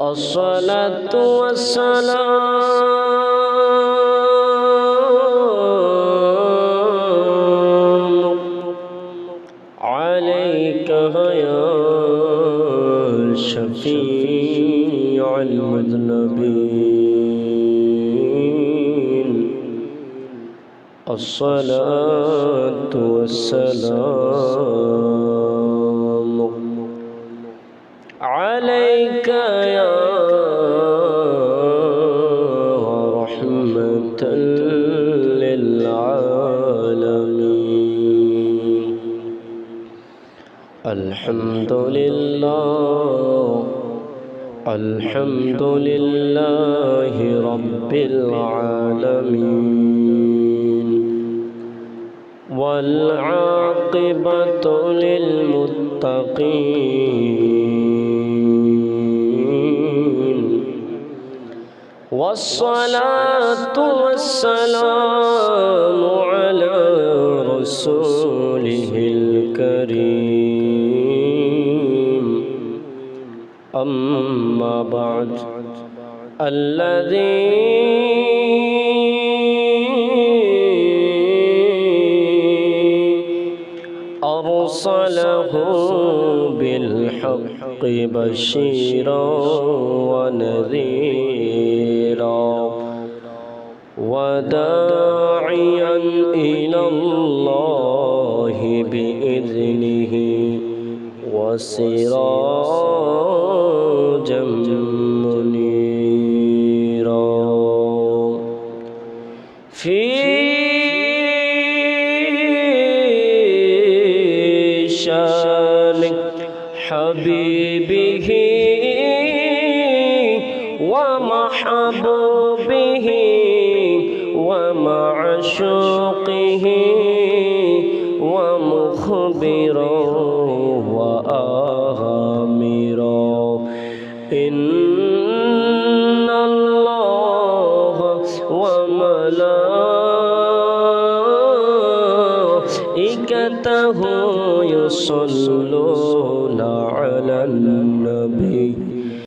الصلاة والسلام عليك يا شفيع المذنبين. الصلاة والسلام عليك يا رحمة للعالمين. الحمد لله الحمد لله رب العالمين، والعاقبة للمتقين، والصلاة والسلام على رسوله الكريم. أما بعد، الذي أرسله بالحق بشيرا ونذيرا وداعيا إلى الله بإذنه وسراجا منيرا. في شان حبيبه ومحبوبه ومعشوقه ومخبرا وآمرا. إن الله وملائكته يصلون على النبي